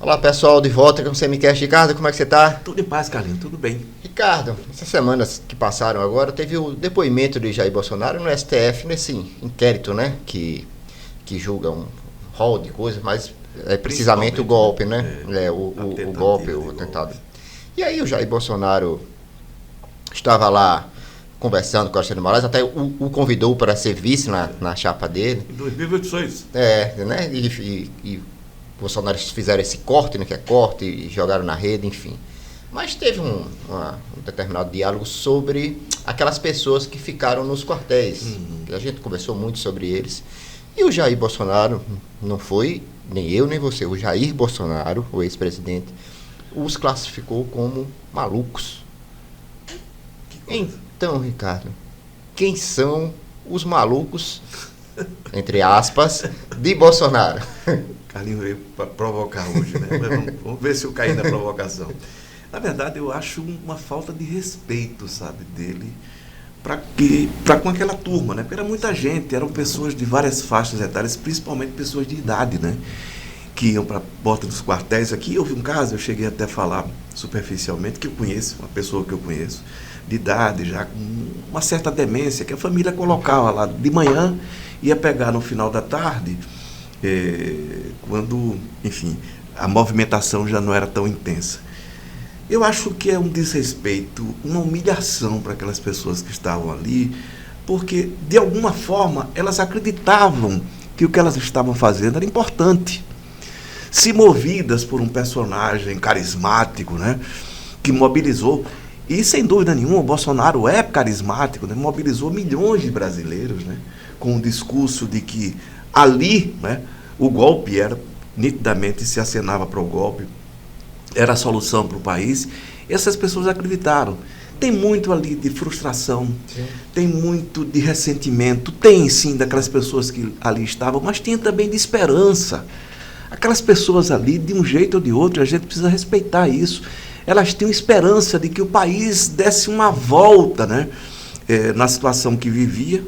Olá pessoal, de volta com o Semicast. Ricardo, como é que você está? Tudo em paz, Carlinhos, tudo bem. Ricardo, essas semanas que passaram agora, teve o depoimento de Jair Bolsonaro no STF, nesse inquérito, né, que julga um rol de coisas, mas é precisamente o golpe, né, o golpe, o atentado. E aí o Jair Bolsonaro estava lá conversando com o Alexandre de Moraes, até o convidou para ser vice na chapa dele. Em 2026. Né, e Bolsonaro fizeram esse corte, né, que é corte, e jogaram na rede, enfim. Mas teve um determinado diálogo sobre aquelas pessoas que ficaram nos quartéis. A gente conversou muito sobre eles. E o Jair Bolsonaro, não foi nem eu nem você, o Jair Bolsonaro, o ex-presidente, os classificou como malucos. Então, Ricardo, quem são os malucos, entre aspas, de Bolsonaro? Carlinhos veio para provocar hoje, né? Vamos ver se eu caí na provocação. Na verdade, eu acho uma falta de respeito, sabe, dele para com aquela turma, né? Porque era muita gente, eram pessoas de várias faixas etárias, principalmente pessoas de idade, né? Que iam para a porta dos quartéis. Aqui houve um caso, eu cheguei até a falar superficialmente, que eu conheço, uma pessoa que eu conheço, de idade, já com uma certa demência, que a família colocava lá de manhã, ia pegar no final da tarde, quando, enfim, a movimentação já não era tão intensa. Eu acho que é um desrespeito, uma humilhação para aquelas pessoas que estavam ali, porque, de alguma forma, elas acreditavam que o que elas estavam fazendo era importante. Se movidas por um personagem carismático, né, que mobilizou, e sem dúvida nenhuma o Bolsonaro é carismático, né, mobilizou milhões de brasileiros, né, com o discurso de que ali, né, o golpe era, nitidamente se acenava para o golpe, era a solução para o país. Essas pessoas acreditaram. Tem muito ali de frustração, sim, tem muito de ressentimento, tem sim daquelas pessoas que ali estavam, mas tem também de esperança. Aquelas pessoas ali, de um jeito ou de outro, a gente precisa respeitar isso. Elas tinham esperança de que o país desse uma volta, né, na situação que vivia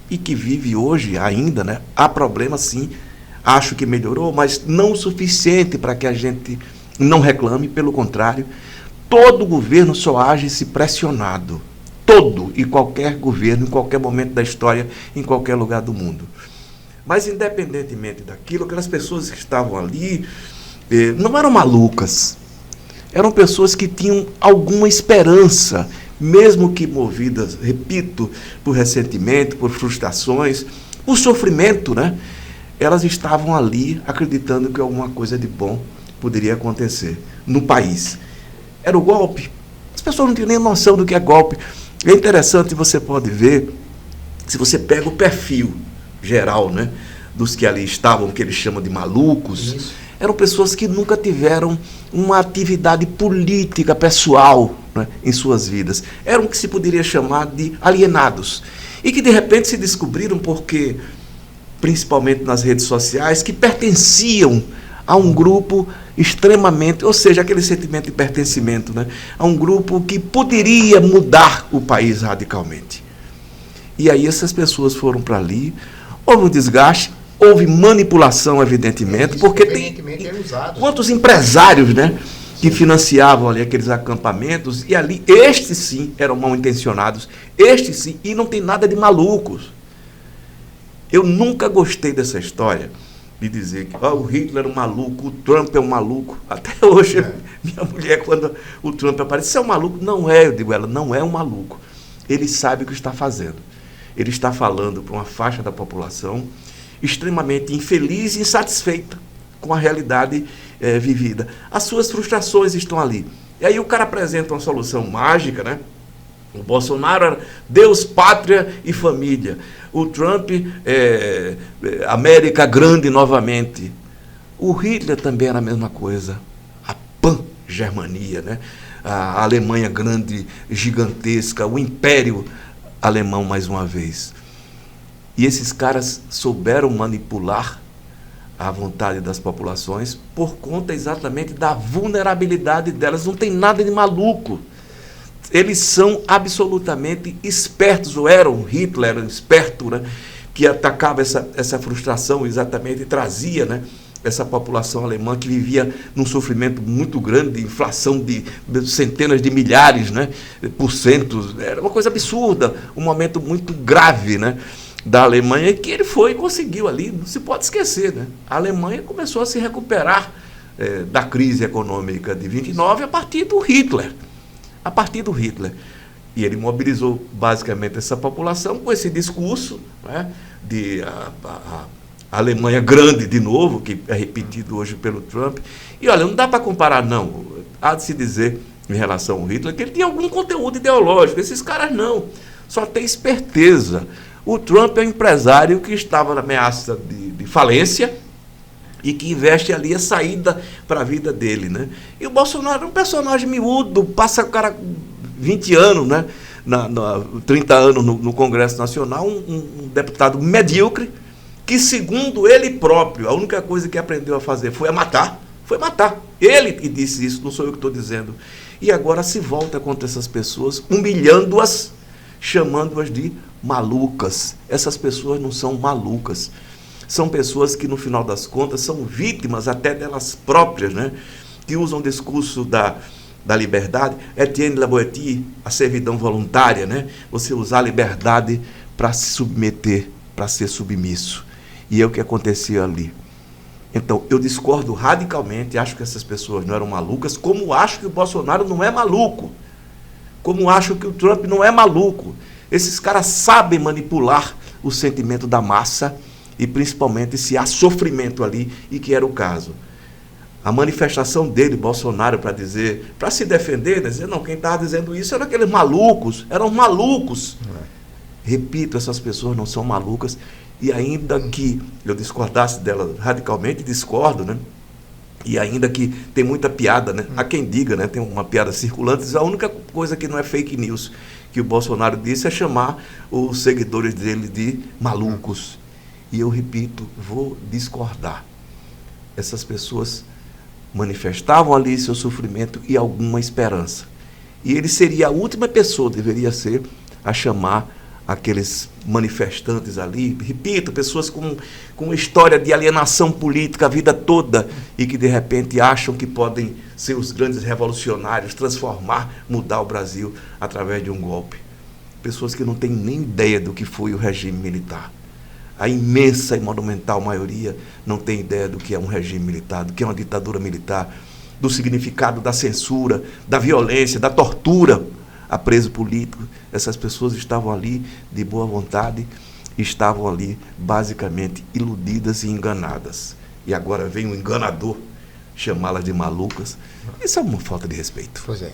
e que vive hoje ainda, né? Há problema sim, acho que melhorou, mas não o suficiente para que a gente não reclame, pelo contrário. Todo governo só age se pressionado. Todo e qualquer governo, em qualquer momento da história, em qualquer lugar do mundo. Mas, independentemente daquilo, aquelas pessoas que estavam ali não eram malucas. Eram pessoas que tinham alguma esperança, mesmo que movidas, repito, por ressentimento, por frustrações, por sofrimento, né? Elas estavam ali acreditando que alguma coisa de bom poderia acontecer no país. Era o golpe. As pessoas não tinham nem noção do que é golpe. É interessante, você pode ver, se você pega o perfil geral, né, dos que ali estavam, que eles chamam de malucos, isso, eram pessoas que nunca tiveram uma atividade política pessoal, né, em suas vidas. Eram o que se poderia chamar de alienados. E que de repente se descobriram porque, principalmente nas redes sociais, que pertenciam a um grupo extremamente, ou seja, aquele sentimento de pertencimento, né, a um grupo que poderia mudar o país radicalmente. E aí essas pessoas foram para ali, houve um desgaste, houve manipulação, evidentemente, porque tem quantos empresários, né, que financiavam ali aqueles acampamentos, e ali, estes sim eram mal intencionados, estes sim, e não tem nada de malucos. Eu nunca gostei dessa história de dizer que o Hitler é um maluco, o Trump é um maluco. Até hoje, minha mulher, quando o Trump aparece, você é um maluco? Não é, eu digo, ela não é um maluco. Ele sabe o que está fazendo. Ele está falando para uma faixa da população extremamente infeliz e insatisfeita com a realidade vivida. As suas frustrações estão ali. E aí o cara apresenta uma solução mágica, né? O Bolsonaro era Deus, pátria e família. O Trump, América grande novamente. O Hitler também era a mesma coisa. A pan-germania, né? A Alemanha grande, gigantesca, o império alemão mais uma vez. E esses caras souberam manipular a vontade das populações por conta exatamente da vulnerabilidade delas. Não tem nada de maluco. Eles são absolutamente espertos, ou eram, Hitler era um esperto, né, que atacava essa frustração exatamente e trazia, né, essa população alemã que vivia num sofrimento muito grande, de inflação de centenas de milhares, né, por cento. Era uma coisa absurda, um momento muito grave, né, da Alemanha, que ele foi e conseguiu ali, não se pode esquecer. Né? A Alemanha começou a se recuperar da crise econômica de 29 a partir do Hitler. A partir do Hitler. E ele mobilizou basicamente essa população com esse discurso, né, de a Alemanha grande de novo, que é repetido hoje pelo Trump. E olha, não dá para comparar, não. Há de se dizer, em relação ao Hitler, que ele tinha algum conteúdo ideológico. Esses caras não. Só tem esperteza. O Trump é um empresário que estava na ameaça de falência e que investe ali a saída para a vida dele. Né? E o Bolsonaro é um personagem miúdo, passa o cara 20 anos, né? 30 anos no Congresso Nacional, um deputado medíocre, que, segundo ele próprio, a única coisa que aprendeu a fazer foi matar. Foi matar. Ele que disse isso, não sou eu que estou dizendo. E agora se volta contra essas pessoas, humilhando-as, chamando-as de malucas. Essas pessoas não são malucas. São pessoas que, no final das contas, são vítimas até delas próprias, né? Que usam o discurso da liberdade. Etienne Laboetie, a servidão voluntária, né? Você usar a liberdade para se submeter, para ser submisso. E é o que acontecia ali. Então, eu discordo radicalmente, acho que essas pessoas não eram malucas, como acho que o Bolsonaro não é maluco, como acho que o Trump não é maluco. Esses caras sabem manipular o sentimento da massa e, principalmente, se há sofrimento ali, e que era o caso. A manifestação dele, Bolsonaro, para se defender, dizer, não, quem estava dizendo isso eram aqueles malucos, eram malucos. Repito, essas pessoas não são malucas, e ainda que eu discordasse delas radicalmente, discordo, né? E ainda que tem muita piada, né? Há quem diga, né? Tem uma piada circulante, diz, a única coisa que não é fake news que o Bolsonaro disse é chamar os seguidores dele de malucos. E eu repito, vou discordar. Essas pessoas manifestavam ali seu sofrimento e alguma esperança. E ele seria a última pessoa, deveria ser, a chamar aqueles manifestantes ali, repito, pessoas com história de alienação política a vida toda e que de repente acham que podem ser os grandes revolucionários, transformar, mudar o Brasil através de um golpe. Pessoas que não têm nem ideia do que foi o regime militar. A imensa e monumental maioria não tem ideia do que é um regime militar, do que é uma ditadura militar, do significado da censura, da violência, da tortura a preso político. Essas pessoas estavam ali de boa vontade, estavam ali basicamente iludidas e enganadas. E agora vem um enganador chamá-las de malucas. Isso é uma falta de respeito. Pois é.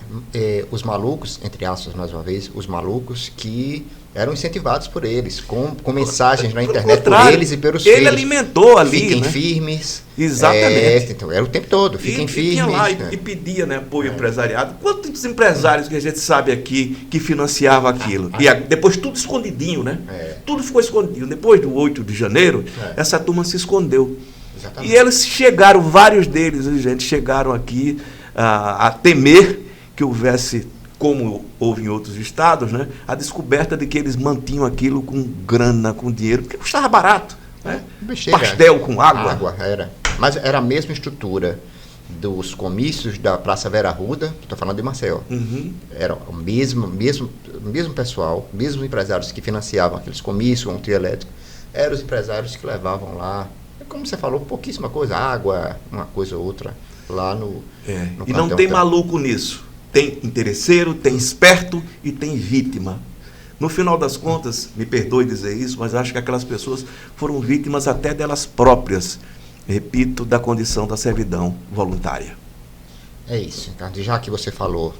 Os malucos, entre aspas, mais uma vez, os malucos que eram incentivados por eles, com mensagens na internet por eles e pelos filhos. Ele alimentou ali, fiquem né? firmes. Exatamente. Então, era o tempo todo, fiquem firmes. Tinha lá e pedia, né, apoio empresariado. Quantos empresários que a gente sabe aqui que financiavam aquilo? E depois tudo escondidinho, né? Tudo ficou escondido. Depois do 8 de janeiro, essa turma se escondeu. Exatamente. E eles chegaram, vários deles, gente, chegaram aqui a temer que houvesse, como houve em outros estados, né, a descoberta de que eles mantinham aquilo com grana, com dinheiro, porque custava barato. Né? Pastel com água. Era. Mas era a mesma estrutura dos comícios da Praça Vera Arruda, estou falando de Maceió. Era o mesmo pessoal, mesmos empresários que financiavam aqueles comícios, um trio elétrico, eram os empresários que levavam lá, como você falou, pouquíssima coisa, água, uma coisa ou outra, lá no e não tem maluco nisso. Tem interesseiro, tem esperto e tem vítima. No final das contas, me perdoe dizer isso, mas acho que aquelas pessoas foram vítimas até delas próprias, repito, da condição da servidão voluntária. É isso. Então, já que você falou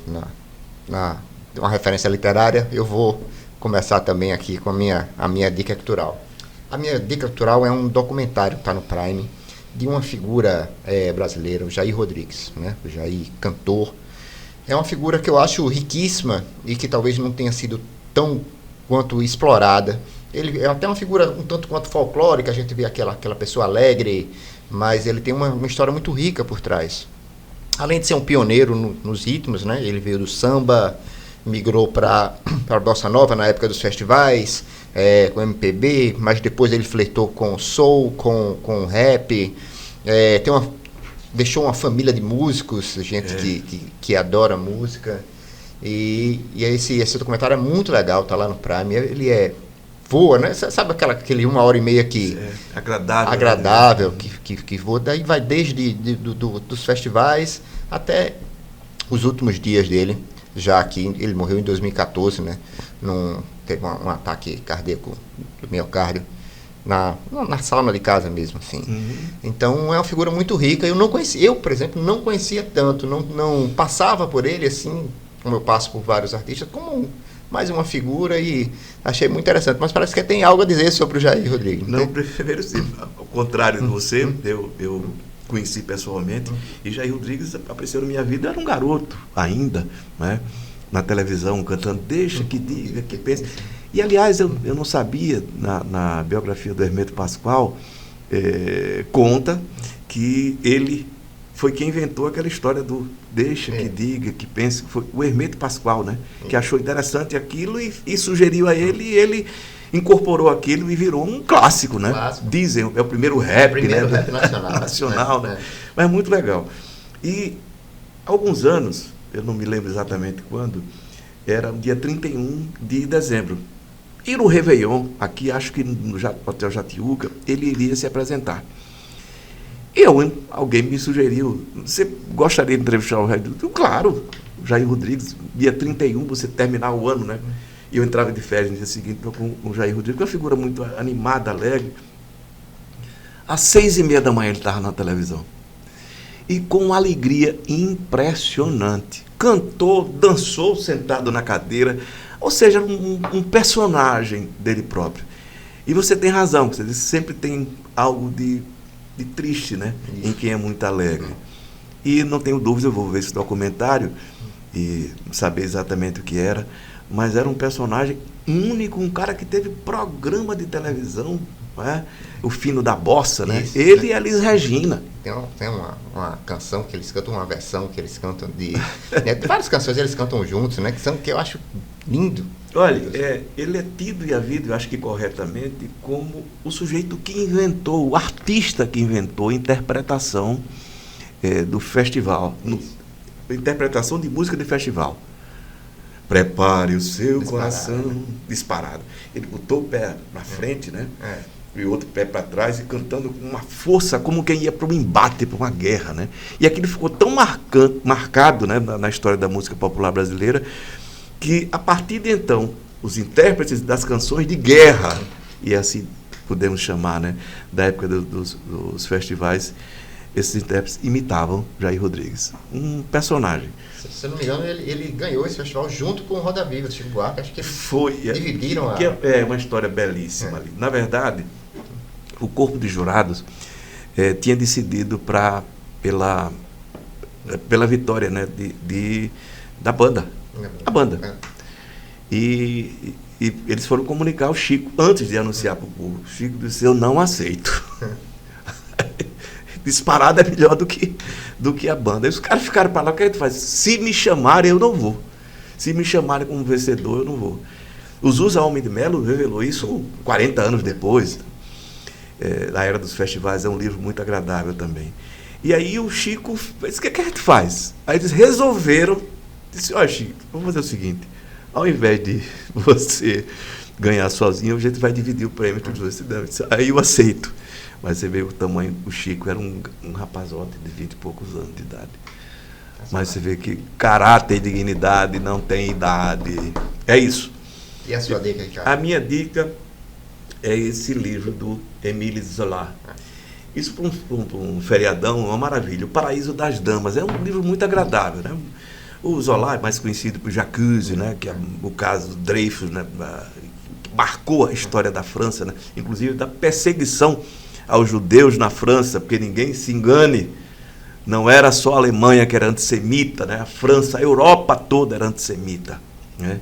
uma referência literária, eu vou começar também aqui com a minha dica cultural. A minha dica cultural é um documentário que está no Prime, de uma figura brasileira, o Jair Rodrigues, né? O Jair, cantor. É uma figura que eu acho riquíssima e que talvez não tenha sido tão quanto explorada. Ele é até uma figura um tanto quanto folclórica, a gente vê aquela pessoa alegre, mas ele tem uma história muito rica por trás. Além de ser um pioneiro nos ritmos, né? Ele veio do samba, migrou para a bossa nova na época dos festivais, com MPB, mas depois ele flertou com soul, com rap, Deixou uma família de músicos, gente que adora música. E esse documentário é muito legal, tá lá no Prime. Ele voa, né? Sabe aquele 1h30 que... agradável, que voa. Daí vai desde dos festivais até os últimos dias dele. Já aqui, ele morreu em 2014, né? Teve um ataque cardíaco do miocárdio. Na sauna de casa mesmo, assim. Então é uma figura muito rica. Eu, por exemplo, não conhecia tanto, não passava por ele assim, como eu passo por vários artistas, como mais uma figura, e achei muito interessante. Mas parece que tem algo a dizer sobre o Jair Rodrigues. Não, primeiro sim, ao contrário de você, eu conheci pessoalmente, e Jair Rodrigues apareceu na minha vida, era um garoto ainda, né? Na televisão, cantando Deixa que diga, que pense. E, aliás, eu não sabia, na biografia do Hermeto Pascoal, conta que ele foi quem inventou aquela história do Deixa que diga, que pense. Foi o Hermeto Pascoal, né? Que achou interessante aquilo e sugeriu a ele, e ele incorporou aquilo e virou um clássico, né? Dizem, é o primeiro rap, rap nacional. nacional, né? Mas é muito legal. E, há alguns anos, eu não me lembro exatamente quando, era dia 31 de dezembro. E no Réveillon, aqui, acho que no Hotel Jatiuca, ele iria se apresentar. E alguém me sugeriu, você gostaria de entrevistar o Jair Rodrigues? Claro, Jair Rodrigues, dia 31, você terminar o ano, né? E eu entrava de férias no dia seguinte com o Jair Rodrigues, uma figura muito animada, alegre. Às 6h30 da manhã ele estava na televisão. E com uma alegria impressionante. Cantou, dançou sentado na cadeira, ou seja, um personagem dele próprio. E você tem razão, você sempre tem algo de triste, né? Em quem é muito alegre. E não tenho dúvida, eu vou ver esse documentário e saber exatamente o que era, mas era um personagem único, um cara que teve programa de televisão, né? O Fino da Bossa, né? Isso, ele e a Elis Regina. Tem uma canção que eles cantam, uma versão que eles cantam de várias canções eles cantam juntos, né? Que eu acho lindo. Olha, ele é tido e havido, eu acho que corretamente, como o sujeito que inventou, o artista que inventou a interpretação do festival, interpretação de música de festival. Prepare o seu coração disparado. Ele botou o pé na frente, né? E o outro pé para trás, e cantando com uma força como quem ia para um embate, para uma guerra, né? E aquilo ficou tão marcado, né, na história da música popular brasileira, que a partir de então, os intérpretes das canções de guerra, e assim podemos chamar, né, da época dos festivais, esses intérpretes imitavam Jair Rodrigues, um personagem. Se eu não me engano, ele ganhou esse festival junto com o Roda Viva, Chico Buarque, acho que dividiram É uma história belíssima ali. Na verdade, o corpo de jurados tinha decidido pela vitória, né, da banda. A banda. E eles foram comunicar ao Chico, antes de anunciar para o público. O Chico disse, eu não aceito. Disparado é melhor do que a banda. Aí os caras ficaram para lá, o que a gente faz? Se me chamarem, eu não vou. Se me chamarem como vencedor, eu não vou. O Zusa Homem de Melo revelou isso 40 anos depois. Na Era dos Festivais, é um livro muito agradável também. E aí o Chico disse, o que a gente faz? Aí eles resolveram, disse, olha Chico, vamos fazer o seguinte, ao invés de você ganhar sozinho, a gente vai dividir o prêmio entre os dois. Aí eu aceito. Mas você vê o tamanho, o Chico era um rapazote de 20 e poucos anos de idade. Mas você vê que caráter e dignidade não tem idade. É isso. E a sua dica, Ricardo? A minha dica é esse livro do Émile Zola. Isso para um feriadão é uma maravilha. O Paraíso das Damas. É um livro muito agradável, né? O Zola é mais conhecido por Jacuzzi, né? Que é o caso do Dreyfus, né? Que marcou a história da França, né? Inclusive da perseguição aos judeus na França, porque ninguém se engane, não era só a Alemanha que era antissemita, né? A França, a Europa toda era antissemita, né?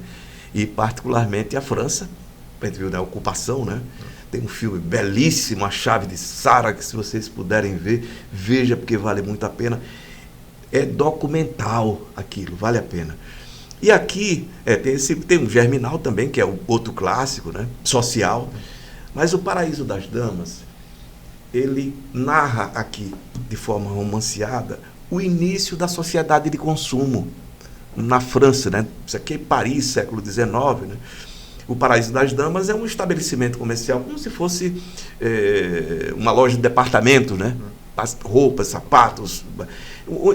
E particularmente a França, a gente viu na ocupação, né? Tem um filme belíssimo, A Chave de Sara, que se vocês puderem ver, veja, porque vale muito a pena. É documental aquilo, vale a pena. E aqui tem um Germinal também, que é o outro clássico, né? Social, mas o Paraíso das Damas, ele narra aqui, de forma romanceada, o início da sociedade de consumo na França, né? Isso aqui é Paris, século XIX, né? O Paraíso das Damas é um estabelecimento comercial, como se fosse uma loja de departamento, né? Roupas, sapatos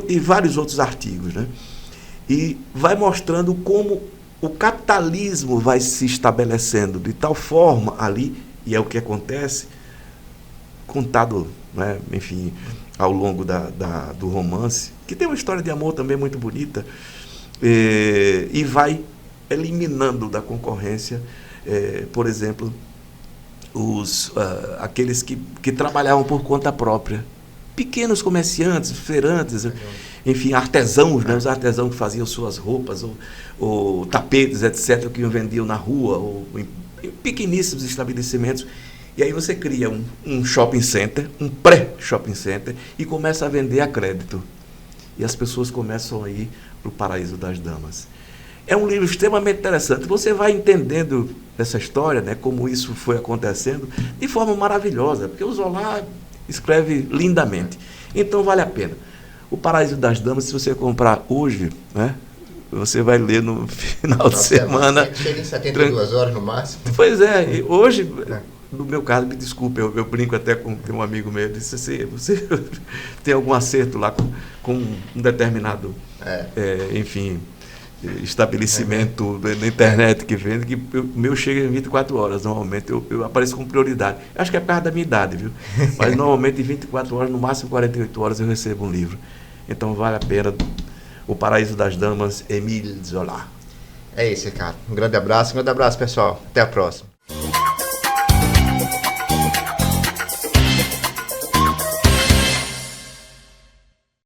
e vários outros artigos, né? E vai mostrando como o capitalismo vai se estabelecendo de tal forma ali, e é o que acontece, contado, né, enfim, ao longo do romance, que tem uma história de amor também muito bonita, e vai eliminando da concorrência, por exemplo, aqueles que trabalhavam por conta própria. Pequenos comerciantes, feirantes, enfim, artesãos, né? Os artesãos que faziam suas roupas, ou tapetes, etc., que vendiam na rua, ou em pequeníssimos estabelecimentos. E aí você cria um shopping center, um pré-shopping center, e começa a vender a crédito. E as pessoas começam a ir para o Paraíso das Damas. É um livro extremamente interessante. Você vai entendendo essa história, né, como isso foi acontecendo, de forma maravilhosa, porque o Zola escreve lindamente. Então vale a pena. O Paraíso das Damas, se você comprar hoje, né, você vai ler no final de semana. Chega em 72 horas no máximo. Pois é, e hoje, no meu caso, me desculpe, eu brinco até com um amigo meu, disse assim, você tem algum acerto lá com um determinado, enfim, estabelecimento na internet que vende, que o meu chega em 24 horas, normalmente, eu apareço com prioridade. Acho que é por causa da minha idade, viu? Mas normalmente em 24 horas, no máximo 48 horas, eu recebo um livro. Então vale a pena. O Paraíso das Damas, Émile Zola. É isso, Ricardo. Um grande abraço, pessoal. Até a próxima.